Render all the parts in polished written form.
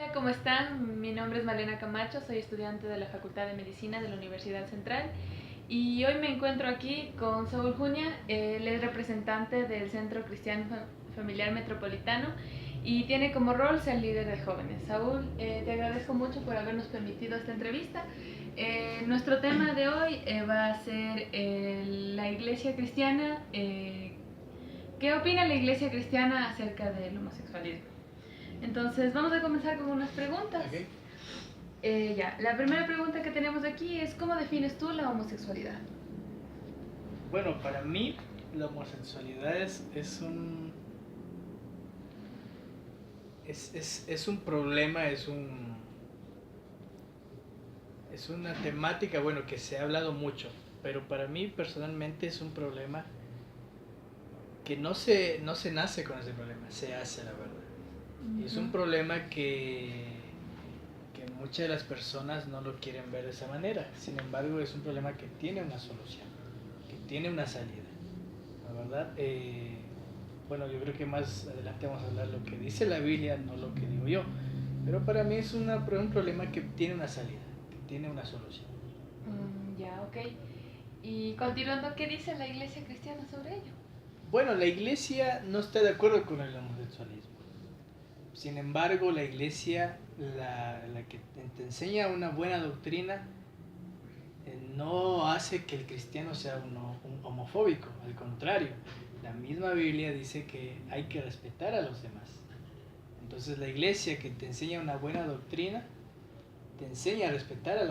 Hola, ¿cómo están? Mi nombre es Malena Camacho, soy estudiante de la Facultad de Medicina de la Universidad Central y hoy me encuentro aquí con Saúl Junia. Él es representante del Centro Cristiano Familiar Metropolitano y tiene como rol ser líder de jóvenes. Saúl, te agradezco mucho por habernos permitido esta entrevista. Nuestro tema de hoy va a ser la iglesia cristiana. ¿Qué opina la iglesia cristiana acerca del homosexualismo? Entonces, vamos a comenzar con unas preguntas. Okay. La primera pregunta que tenemos aquí es: ¿cómo defines tú la homosexualidad? Bueno, para mí la homosexualidad es un problema, es una temática, bueno, que se ha hablado mucho, pero para mí personalmente es un problema que no se nace con ese problema, se hace, la verdad. Y es un problema que muchas de las personas no lo quieren ver de esa manera. Sin embargo, es un problema que tiene una solución, que tiene una salida, la verdad. Bueno, yo creo que más adelante vamos a hablar lo que dice la Biblia, no lo que digo yo. Pero para mí es un problema que tiene una salida, que tiene una solución. Ok. Y continuando, ¿qué dice la iglesia cristiana sobre ello? Bueno, la iglesia no está de acuerdo con el homosexualismo. Sin embargo, la iglesia, la que te enseña una buena doctrina, no hace que el cristiano sea un homofóbico. Al contrario, la misma Biblia dice que hay que respetar a los demás. Entonces la iglesia que te enseña una buena doctrina, te enseña a respetar al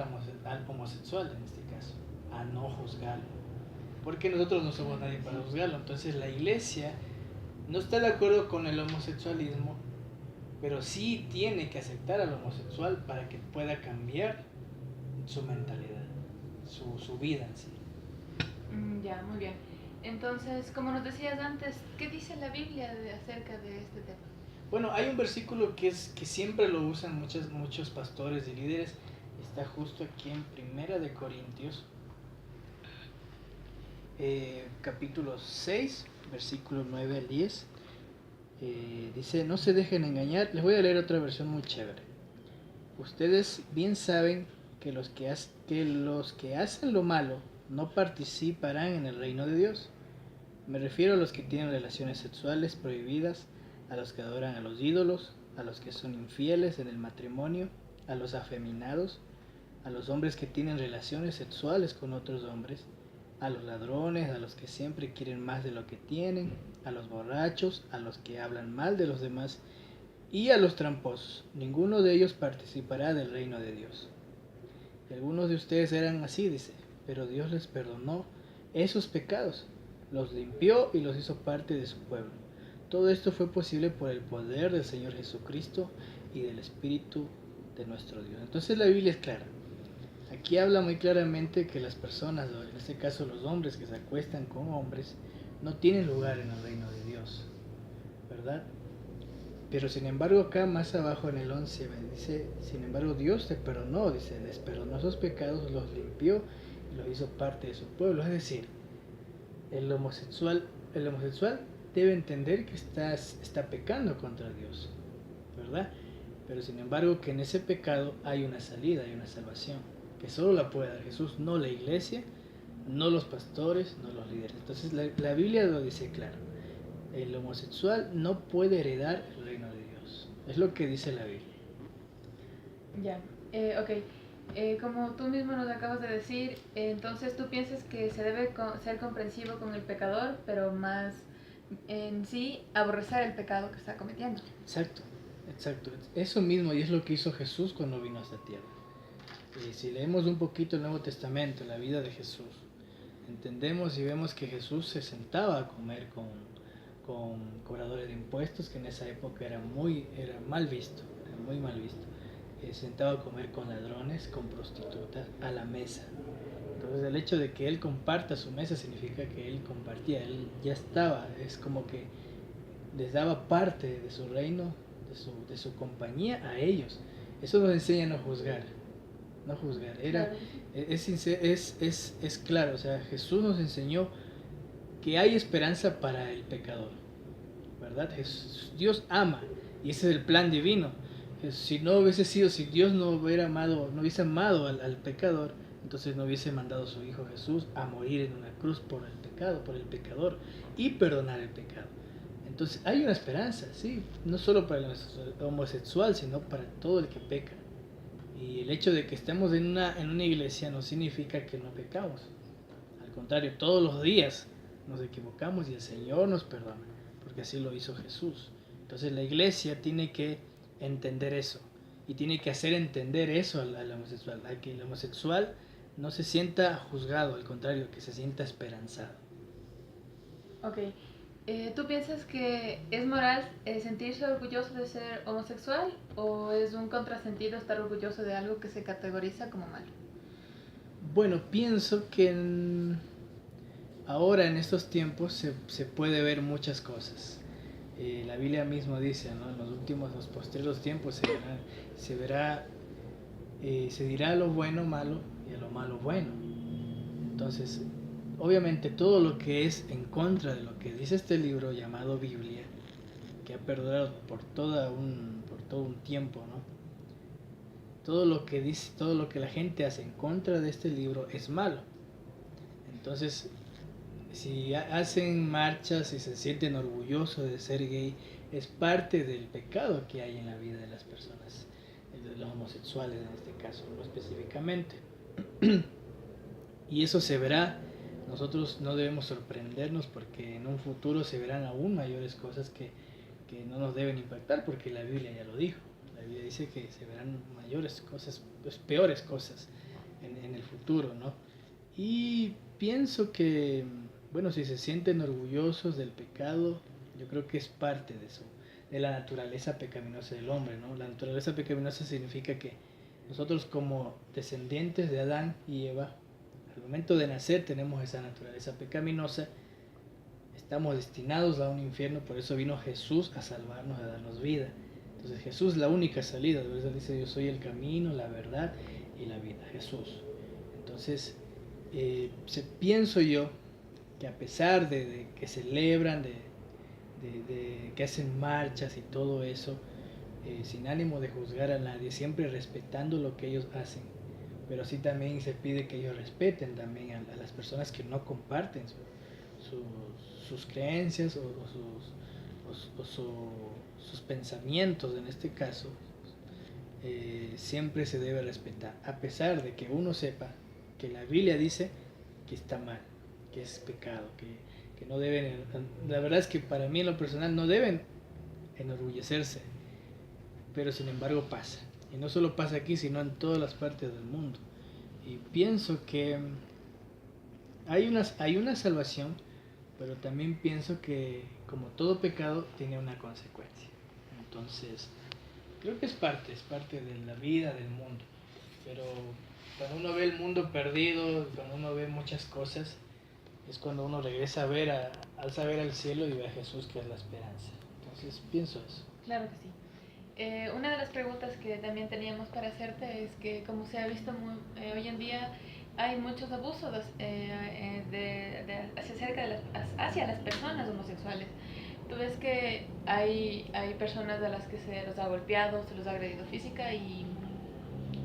homosexual en este caso, a no juzgarlo. Porque nosotros no somos nadie para juzgarlo. Entonces la iglesia no está de acuerdo con el homosexualismo, pero sí tiene que aceptar al homosexual para que pueda cambiar su mentalidad, su vida en sí. Muy bien. Entonces, como nos decías antes, ¿qué dice la Biblia acerca de este tema? Bueno, hay un versículo que siempre lo usan muchos pastores y líderes. Está justo aquí en Primera de Corintios, capítulo 6, versículo 9 al 10. Dice: no se dejen engañar. Les voy a leer otra versión muy chévere. Ustedes bien saben que los que hacen lo malo no participarán en el reino de Dios. Me refiero a los que tienen relaciones sexuales prohibidas, a los que adoran a los ídolos, a los que son infieles en el matrimonio, a los afeminados, a los hombres que tienen relaciones sexuales con otros hombres, a los ladrones, a los que siempre quieren más de lo que tienen, a los borrachos, a los que hablan mal de los demás y a los tramposos. Ninguno de ellos participará del reino de Dios. Y algunos de ustedes eran así, dice, pero Dios les perdonó esos pecados, los limpió y los hizo parte de su pueblo. Todo esto fue posible por el poder del Señor Jesucristo y del Espíritu de nuestro Dios. Entonces la Biblia es clara. Aquí habla muy claramente que las personas, en este caso los hombres que se acuestan con hombres, no tienen lugar en el reino de Dios, ¿verdad? Pero sin embargo acá más abajo en el 11 me dice: sin embargo Dios te perdonó, dice, les perdonó sus pecados, los limpió y los hizo parte de su pueblo. Es decir, el homosexual debe entender que está pecando contra Dios, ¿verdad? Pero sin embargo que en ese pecado hay una salida, hay una salvación, que solo la puede dar Jesús, no la iglesia, no los pastores, no los líderes. Entonces la Biblia lo dice claro: el homosexual no puede heredar el reino de Dios. Es lo que dice la Biblia. Ok. Como tú mismo nos acabas de decir, entonces tú piensas que se debe ser comprensivo con el pecador, pero más en sí aborrecer el pecado que está cometiendo. Exacto. Eso mismo, y es lo que hizo Jesús cuando vino a esta tierra. Y si leemos un poquito el Nuevo Testamento, la vida de Jesús, entendemos y vemos que Jesús se sentaba a comer con cobradores de impuestos, que en esa época era muy mal visto. Sentado a comer con ladrones, con prostitutas, a la mesa. Entonces el hecho de que él comparta su mesa significa que él compartía, él ya estaba, es como que les daba parte de su reino, de su compañía a ellos. Eso nos enseña a no juzgar. Es claro, o sea, Jesús nos enseñó que hay esperanza para el pecador, ¿verdad? Dios ama, y ese es el plan divino, Si no hubiese sido, si Dios no hubiera amado, no hubiese amado al pecador, entonces no hubiese mandado a su Hijo Jesús a morir en una cruz por el pecado, por el pecador, y perdonar el pecado. Entonces hay una esperanza, sí, no solo para el homosexual, sino para todo el que peca. Y el hecho de que estemos en una iglesia no significa que no pecamos. Al contrario, todos los días nos equivocamos y el Señor nos perdona, porque así lo hizo Jesús. Entonces la iglesia tiene que entender eso y tiene que hacer entender eso al homosexual, a que el homosexual no se sienta juzgado, al contrario, que se sienta esperanzado. Ok. ¿Tú piensas que es moral sentirse orgulloso de ser homosexual o es un contrasentido estar orgulloso de algo que se categoriza como malo? Bueno, pienso que ahora en estos tiempos se puede ver muchas cosas. La Biblia mismo dice, ¿no? En los últimos, los postreros tiempos se dirá a lo bueno malo y a lo malo bueno. Entonces, obviamente todo lo que es en contra de lo que dice este libro llamado Biblia, que ha perdurado por todo un tiempo, ¿no? Todo lo que dice, todo lo que la gente hace en contra de este libro es malo. Entonces, si hacen marchas y se sienten orgullosos de ser gay, es parte del pecado que hay en la vida de las personas, de los homosexuales en este caso, no específicamente. Y eso se verá. Nosotros no debemos sorprendernos porque en un futuro se verán aún mayores cosas que no nos deben impactar, porque la Biblia ya lo dijo. La Biblia dice que se verán mayores cosas, pues peores cosas en el futuro, ¿no? Y pienso que, bueno, si se sienten orgullosos del pecado, yo creo que es parte de eso, de la naturaleza pecaminosa del hombre, ¿no? La naturaleza pecaminosa significa que nosotros como descendientes de Adán y Eva, al momento de nacer tenemos esa naturaleza pecaminosa, estamos destinados a un infierno, por eso vino Jesús a salvarnos, a darnos vida. Entonces Jesús es la única salida, por eso dice yo soy el camino, la verdad y la vida, Jesús. Entonces, pienso yo que a pesar de que celebran, de que hacen marchas y todo eso, sin ánimo de juzgar a nadie, siempre respetando lo que ellos hacen, pero sí también se pide que ellos respeten también a las personas que no comparten sus creencias sus pensamientos en este caso. Siempre se debe respetar, a pesar de que uno sepa que la Biblia dice que está mal, que es pecado, que no deben, la verdad es que para mí en lo personal no deben enorgullecerse, pero sin embargo pasa, y no solo pasa aquí, sino en todas las partes del mundo. Y pienso que hay una salvación, pero también pienso que como todo pecado tiene una consecuencia. Entonces, creo que es parte de la vida del mundo, pero cuando uno ve el mundo perdido, cuando uno ve muchas cosas, es cuando uno regresa alza a ver al cielo y ve a Jesús, que es la esperanza. Entonces pienso eso. Claro que sí. Una de las preguntas que también teníamos para hacerte es que como se ha visto hoy en día hay muchos abusos hacia las personas homosexuales. Tú ves que hay personas a las que se los ha golpeado, se los ha agredido física y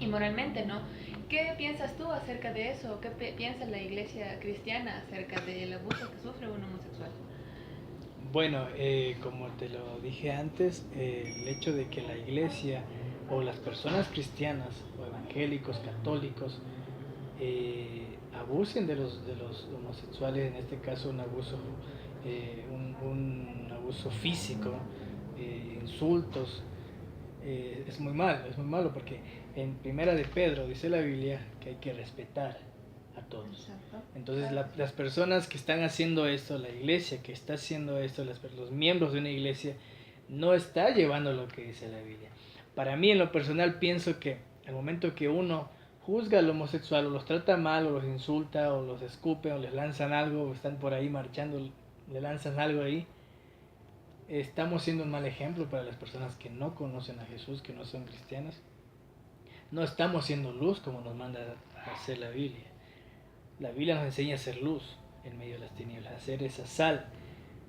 moralmente, ¿no? ¿Qué piensas tú acerca de eso? ¿Qué piensa la iglesia cristiana acerca del abuso que sufre un homosexual? Bueno, como te lo dije antes, el hecho de que la iglesia o las personas cristianas o evangélicos, católicos, abusen de los homosexuales, en este caso un abuso físico, insultos, es muy malo porque en Primera de Pedro dice la Biblia que hay que respetar a todos. Exacto. Entonces las personas que están haciendo esto, la iglesia que está haciendo esto, los miembros de una iglesia, no está llevando lo que dice la Biblia. Para mí en lo personal pienso que al momento que uno juzga al homosexual o los trata mal o los insulta o los escupe o les lanzan algo o están por ahí marchando, le lanzan algo ahí, estamos siendo un mal ejemplo para las personas que no conocen a Jesús, que no son cristianas. No estamos siendo luz como nos manda a hacer la Biblia. La Biblia nos enseña a ser luz en medio de las tinieblas, a ser esa sal.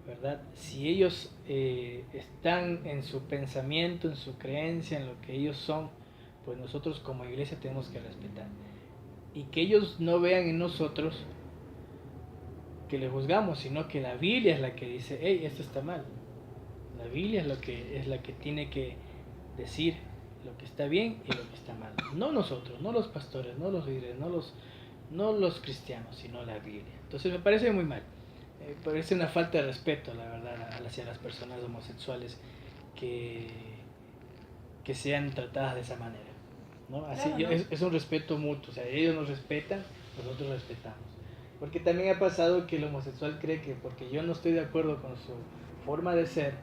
¿verdad? Si ellos están en su pensamiento, en su creencia, en lo que ellos son, pues nosotros como iglesia tenemos que respetar. Y que ellos no vean en nosotros que le juzgamos, sino que la Biblia es la que dice, hey, esto está mal. La Biblia es la que tiene que decir lo que está bien y lo que está mal. No nosotros, no los pastores, no los líderes, no los cristianos, sino la Biblia. Entonces me parece muy mal. Parece una falta de respeto, la verdad, hacia las personas homosexuales que, que sean tratadas de esa manera. ¿No? Así, Claro, ¿no? es un respeto mutuo, o sea, ellos nos respetan, nosotros respetamos. Porque también ha pasado que el homosexual cree que porque yo no estoy de acuerdo con su forma de ser,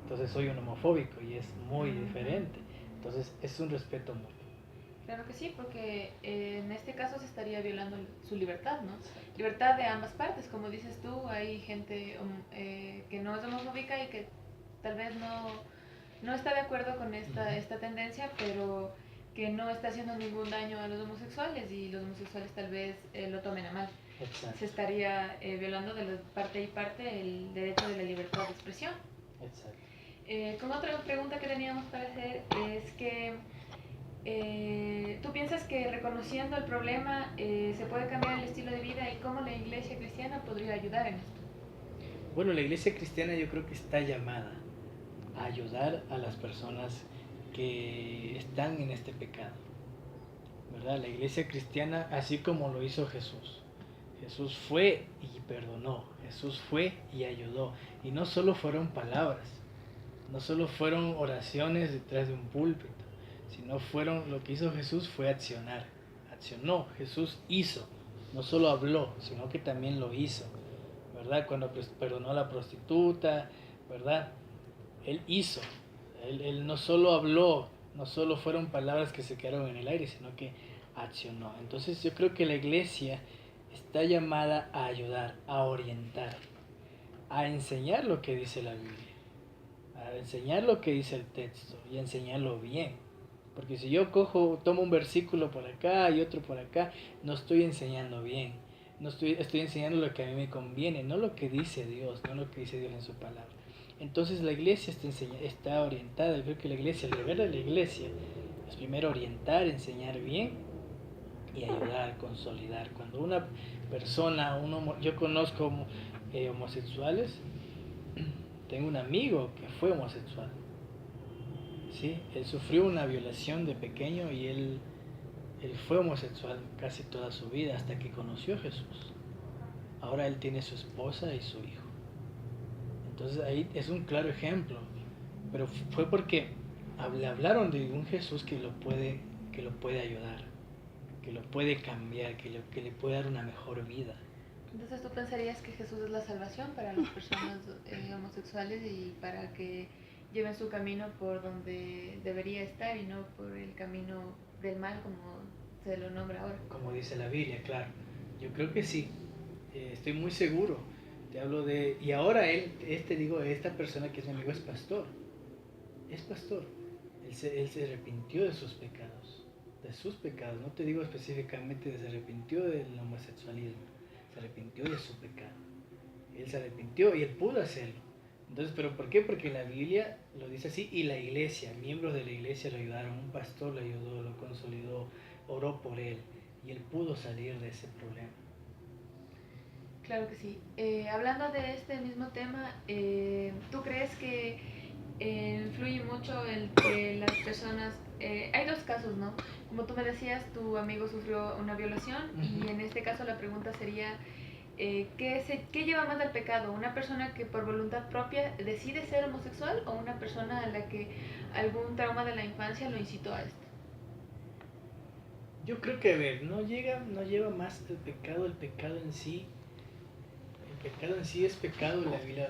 entonces soy un homofóbico y es muy diferente. Entonces es un respeto mutuo. Claro que sí, porque en este caso se estaría violando su libertad, ¿no? Libertad de ambas partes, como dices tú, hay gente que no es homofóbica y que tal vez no está de acuerdo con esta tendencia, pero que no está haciendo ningún daño a los homosexuales y los homosexuales tal vez lo tomen a mal. Exacto. Se estaría violando de parte y parte el derecho de la libertad de expresión. Exacto. Como otra pregunta que teníamos para hacer es que ¿tú piensas que reconociendo el problema se puede cambiar el estilo de vida y cómo la iglesia cristiana podría ayudar en esto? Bueno, la iglesia cristiana yo creo que está llamada a ayudar a las personas que están en este pecado, ¿verdad? La iglesia cristiana, así como lo hizo Jesús. Jesús fue y perdonó, Jesús fue y ayudó. Y no solo fueron palabras, no solo fueron oraciones detrás de un púlpito, sino fueron, lo que hizo Jesús fue accionar. Accionó, Jesús hizo, no solo habló, sino que también lo hizo, ¿verdad? Cuando perdonó a la prostituta, ¿verdad? Él hizo, él no solo habló, no solo fueron palabras que se quedaron en el aire, sino que accionó. Entonces yo creo que la iglesia está llamada a ayudar, a orientar, a enseñar lo que dice la Biblia, a enseñar lo que dice el texto y a enseñarlo bien. Porque si yo tomo un versículo por acá y otro por acá, no estoy enseñando bien. No estoy enseñando lo que a mí me conviene, no lo que dice Dios, no lo que dice Dios en su palabra. Entonces la iglesia está orientada, yo creo que la iglesia, el deber de la iglesia es primero orientar, enseñar bien y ayudar, consolidar. Cuando una persona, yo conozco homosexuales, tengo un amigo que fue homosexual, ¿sí? Él sufrió una violación de pequeño y él fue homosexual casi toda su vida hasta que conoció a Jesús. Ahora él tiene su esposa y su hijo. Entonces ahí es un claro ejemplo, pero fue porque le hablaron de un Jesús que lo puede ayudar, que lo puede cambiar, que le puede dar una mejor vida. Entonces tú pensarías que Jesús es la salvación para las personas homosexuales y para que lleven su camino por donde debería estar y no por el camino del mal como se lo nombra ahora. Como dice la Biblia, claro. Yo creo que sí, estoy muy seguro. Te hablo de... Y ahora esta persona que es mi amigo es pastor. Es pastor. Él se arrepintió de sus pecados. De sus pecados. No te digo específicamente se arrepintió del homosexualismo. Se arrepintió de su pecado. Él se arrepintió y él pudo hacerlo. Entonces, ¿pero por qué? Porque la Biblia lo dice así y la iglesia, miembros de la iglesia lo ayudaron. Un pastor lo ayudó, lo consolidó, oró por él y él pudo salir de ese problema. Claro que sí. Hablando de este mismo tema, ¿tú crees que influye mucho el que las personas... hay dos casos, ¿no? Como tú me decías, tu amigo sufrió una violación y en este caso la pregunta sería, ¿qué lleva más al pecado? ¿Una persona que por voluntad propia decide ser homosexual o una persona a la que algún trauma de la infancia lo incitó a esto? Yo creo que, a ver, no lleva más el pecado en sí. El pecado en sí es pecado, la Biblia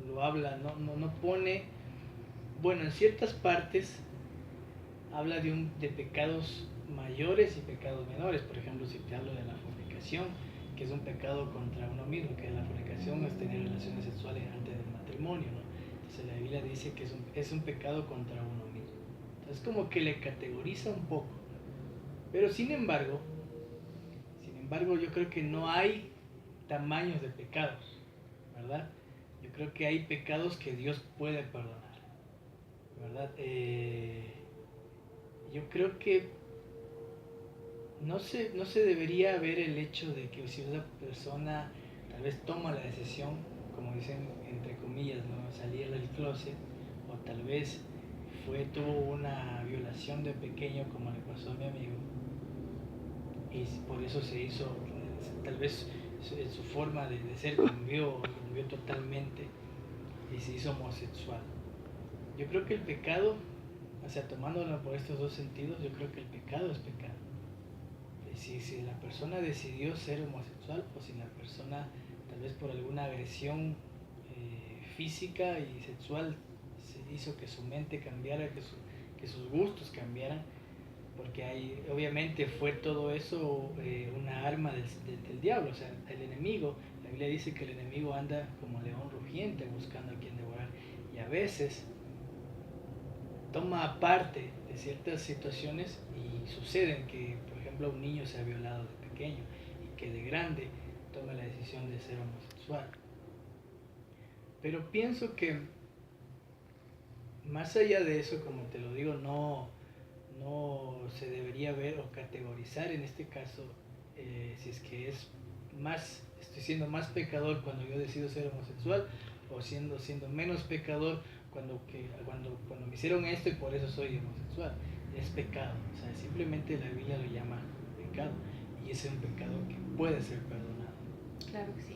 lo habla, no pone, bueno, en ciertas partes habla de pecados mayores y pecados menores. Por ejemplo, si te hablo de la fornicación, que es un pecado contra uno mismo, que la fornicación es tener relaciones sexuales antes del matrimonio, ¿no? Entonces la Biblia dice que es un pecado contra uno mismo. Entonces como que le categoriza un poco. Pero sin embargo, yo creo que no hay tamaños de pecados. ¿verdad? Yo creo que hay pecados que Dios puede perdonar, ¿verdad? Yo creo que no se debería ver el hecho de que si una persona tal vez toma la decisión, como dicen entre comillas, ¿no? Salir del closet, o tal vez tuvo una violación de pequeño como le pasó a mi amigo, y por eso se hizo, tal vez su forma de ser cambió totalmente y se hizo homosexual. Yo creo que el pecado, o sea, tomándolo por estos dos sentidos, yo creo que el pecado es pecado. Si la persona decidió ser homosexual, o si la persona tal vez por alguna agresión física y sexual se hizo que su mente cambiara, que sus gustos cambiaran, porque obviamente fue todo eso una arma del diablo, o sea, el enemigo. La Biblia dice que el enemigo anda como león rugiente buscando a quien devorar, y a veces toma parte de ciertas situaciones y suceden que, por ejemplo, un niño se ha violado de pequeño y que de grande toma la decisión de ser homosexual. Pero pienso que más allá de eso, como te lo digo, no se debería ver o categorizar en este caso si es que estoy siendo más pecador cuando yo decido ser homosexual, o siendo menos pecador cuando me hicieron esto y por eso soy homosexual. Es pecado, o sea, simplemente la Biblia lo llama pecado, y ese es un pecado que puede ser perdonado. Claro que sí.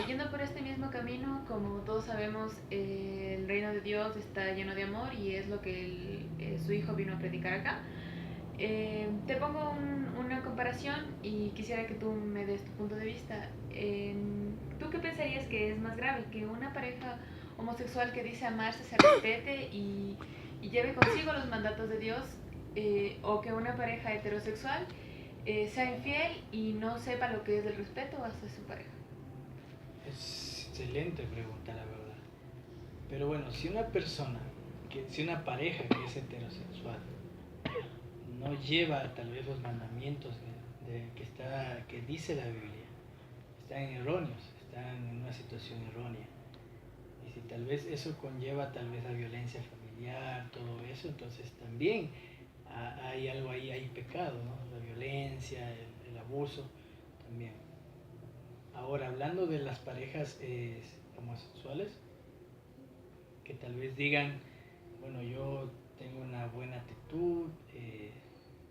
Yendo por este mismo camino, como todos sabemos, el reino de Dios está lleno de amor y es lo que su Hijo vino a predicar acá. Te pongo una comparación y quisiera que tú me des tu punto de vista. ¿Tú qué pensarías que es más grave? ¿Que una pareja homosexual que dice amarse se respete y lleve consigo los mandatos de Dios? ¿O que una pareja heterosexual sea infiel y no sepa lo que es el respeto hacia su pareja? Es excelente pregunta, la verdad. Pero bueno, si una pareja que es heterosexual no lleva tal vez los mandamientos que dice la Biblia, están erróneos, están en una situación errónea. Y si tal vez eso conlleva tal vez la violencia familiar, todo eso, entonces también hay algo ahí, hay pecado, ¿no? La violencia, el abuso también. Ahora, hablando de las parejas homosexuales, que tal vez digan, bueno, yo tengo una buena actitud,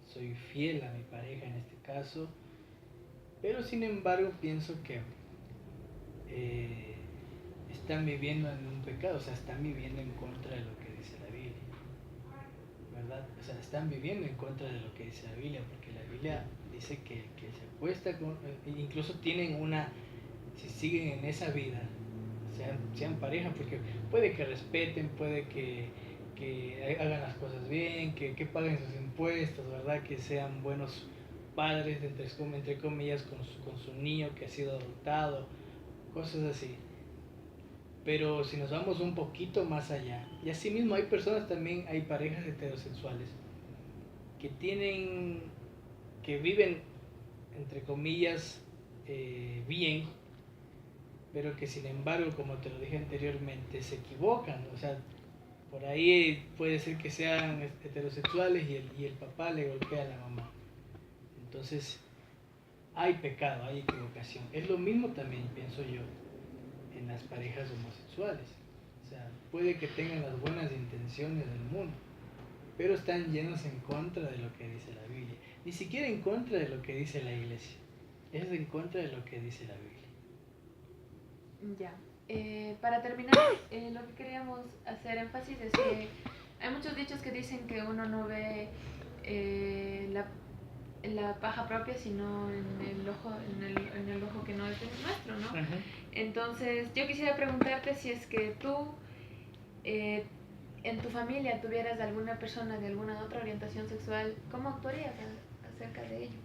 soy fiel a mi pareja en este caso, pero sin embargo pienso que están viviendo en un pecado, o sea, están viviendo en contra de lo que dice la Biblia, ¿verdad? O sea, están viviendo en contra de lo que dice la Biblia, porque la Biblia dice que se acuesta incluso tienen si siguen en esa vida, sean pareja, porque puede que respeten, puede que hagan las cosas bien, que paguen sus impuestos, ¿verdad? Que sean buenos padres, entre comillas, con su niño que ha sido adoptado, cosas así. Pero si nos vamos un poquito más allá, y así mismo hay personas también, hay parejas heterosexuales que viven, entre comillas, bien, pero que sin embargo, como te lo dije anteriormente, se equivocan. O sea, por ahí puede ser que sean heterosexuales y el papá le golpea a la mamá. Entonces, hay pecado, hay equivocación. Es lo mismo también, pienso yo, en las parejas homosexuales. O sea, puede que tengan las buenas intenciones del mundo, pero están llenos en contra de lo que dice la Biblia. Ni siquiera en contra de lo que dice la iglesia. Es en contra de lo que dice la Biblia. Ya. Para terminar, lo que queríamos hacer énfasis es que hay muchos dichos que dicen que uno no ve la paja propia, sino en el ojo que no es el nuestro, ¿no? Ajá. Entonces, yo quisiera preguntarte si es que tú, en tu familia, tuvieras alguna persona de alguna otra orientación sexual, ¿cómo actuarías acerca de ello?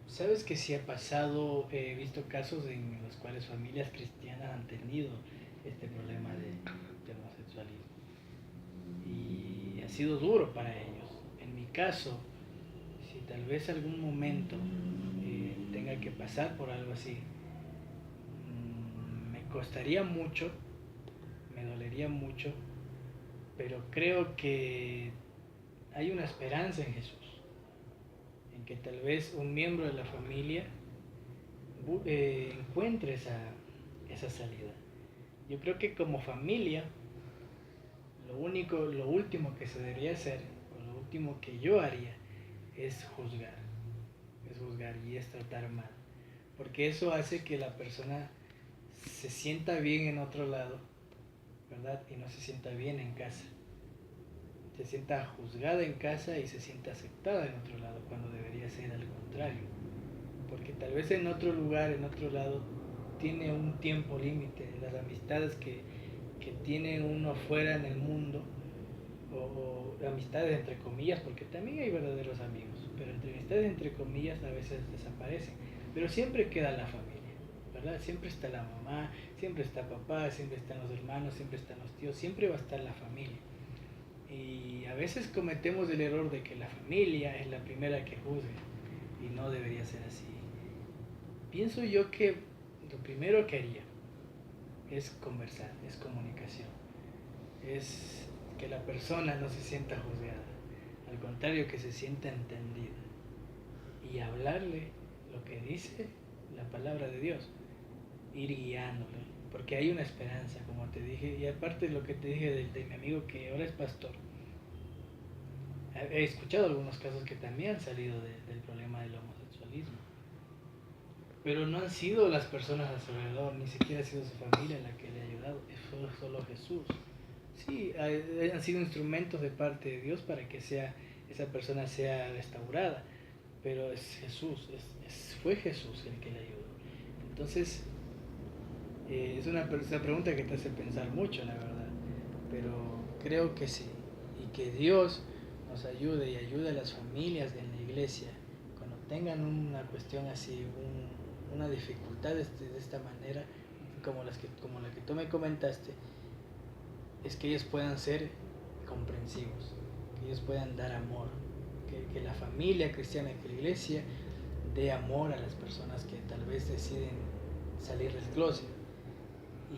Sabes que sí ha pasado, he visto casos en los cuales familias cristianas han tenido este problema de homosexualismo, y ha sido duro para ellos. En mi caso, si tal vez algún momento tenga que pasar por algo así, me costaría mucho, me dolería mucho, pero creo que hay una esperanza en Jesús, en que tal vez un miembro de la familia encuentre esa salida. Yo creo que como familia, lo último que se debería hacer, o lo último que yo haría, es juzgar y es tratar mal, porque eso hace que la persona se sienta bien en otro lado, ¿verdad? Y no se sienta bien en casa, se sienta juzgada en casa y se sienta aceptada en otro lado, cuando debería ser al contrario, porque tal vez en otro lugar, en otro lado, tiene un tiempo límite. Las amistades que tiene uno fuera en el mundo, o amistades entre comillas, porque también hay verdaderos amigos, pero entre amistades entre comillas a veces desaparecen, pero siempre queda la familia, ¿verdad? Siempre está la mamá, siempre está papá, siempre están los hermanos, siempre están los tíos, siempre va a estar la familia. Y a veces cometemos el error de que la familia es la primera que juzga, y no debería ser así. Pienso yo que lo primero que haría es conversar, es comunicación, es que la persona no se sienta juzgada, al contrario, que se sienta entendida, y hablarle lo que dice la palabra de Dios, ir guiándole, porque hay una esperanza, como te dije, y aparte de lo que te dije de mi amigo que ahora es pastor, he escuchado algunos casos que también han salido del problema del homosexualismo, pero no han sido las personas a su alrededor, ni siquiera ha sido su familia la que le ha ayudado, es solo Jesús. Sí, han sido instrumentos de parte de Dios para que esa persona sea restaurada, pero es Jesús, fue Jesús el que le ayudó. Entonces, es una pregunta que te hace pensar mucho, la verdad, pero creo que sí, y que Dios nos ayude y ayude a las familias en la iglesia cuando tengan una cuestión así, una dificultad de esta manera, como la que tú me comentaste, es que ellos puedan ser comprensivos, que ellos puedan dar amor, que la familia cristiana, que la iglesia dé amor a las personas que tal vez deciden salir del closet, y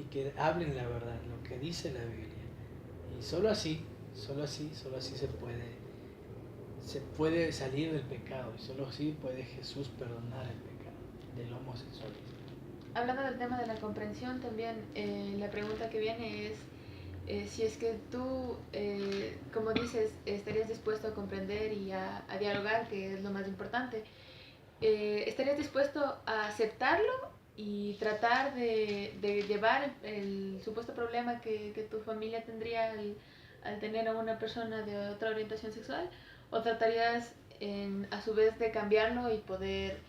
que hablen la verdad, lo que dice la Biblia. Y solo así se puede salir del pecado, y solo así puede Jesús perdonar el pecado del homosexualismo. Hablando del tema de la comprensión, también la pregunta que viene es si es que tú, como dices, estarías dispuesto a comprender y a dialogar, que es lo más importante. ¿Estarías dispuesto a aceptarlo y tratar de llevar el supuesto problema que tu familia tendría al tener a una persona de otra orientación sexual? ¿O tratarías a su vez de cambiarlo y poder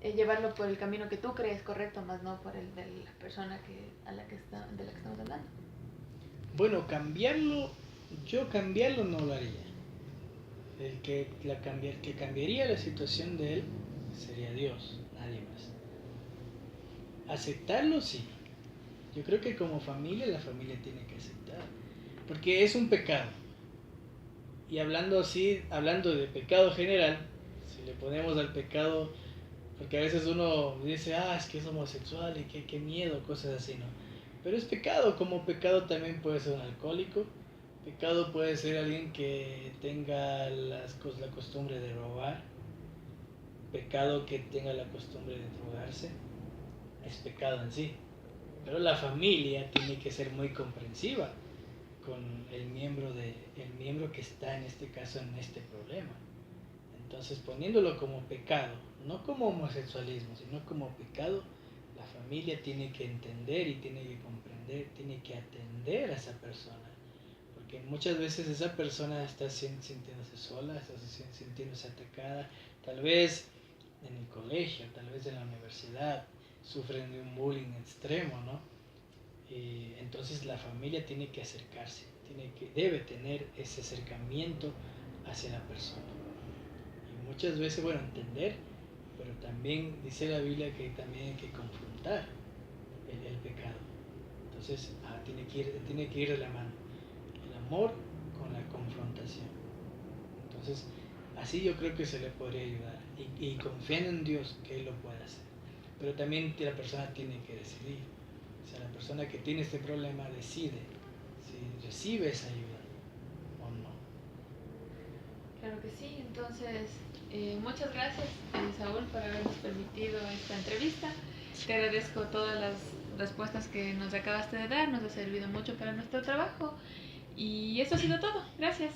llevarlo por el camino que tú crees correcto, más no por el de la persona de la que estamos hablando? Bueno, yo cambiarlo no lo haría. El que cambiaría la situación de él sería Dios, nadie más. Aceptarlo, sí. Yo creo que como familia, la familia tiene que aceptar, porque es un pecado. Y hablando de pecado general, si le ponemos al pecado, porque a veces uno dice, es que es homosexual y qué miedo, cosas así, ¿no? Pero es pecado, como pecado también puede ser un alcohólico, pecado puede ser alguien que tenga la costumbre de robar, pecado que tenga la costumbre de drogarse, es pecado en sí. Pero la familia tiene que ser muy comprensiva con el miembro que está en este caso en este problema. Entonces, poniéndolo como pecado, no como homosexualismo, sino como pecado, la familia tiene que entender y tiene que comprender, tiene que atender a esa persona. Porque muchas veces esa persona está sintiéndose sola, está sintiéndose atacada, tal vez en el colegio, tal vez en la universidad, sufren de un bullying extremo, ¿no? Entonces la familia tiene que acercarse, debe tener ese acercamiento hacia la persona. Y muchas veces, bueno, entender, pero también dice la Biblia que también hay que confrontar el pecado. Entonces tiene que ir de la mano, el amor con la confrontación. Entonces, así yo creo que se le podría ayudar, y confiando en Dios que Él lo puede hacer. pero también la persona tiene que decidir. O sea, la persona que tiene este problema decide si recibe esa ayuda o no. Claro que sí, entonces muchas gracias Saúl por habernos permitido esta entrevista. Te agradezco todas las respuestas que nos acabaste de dar, nos ha servido mucho para nuestro trabajo y eso ha sido todo. Gracias.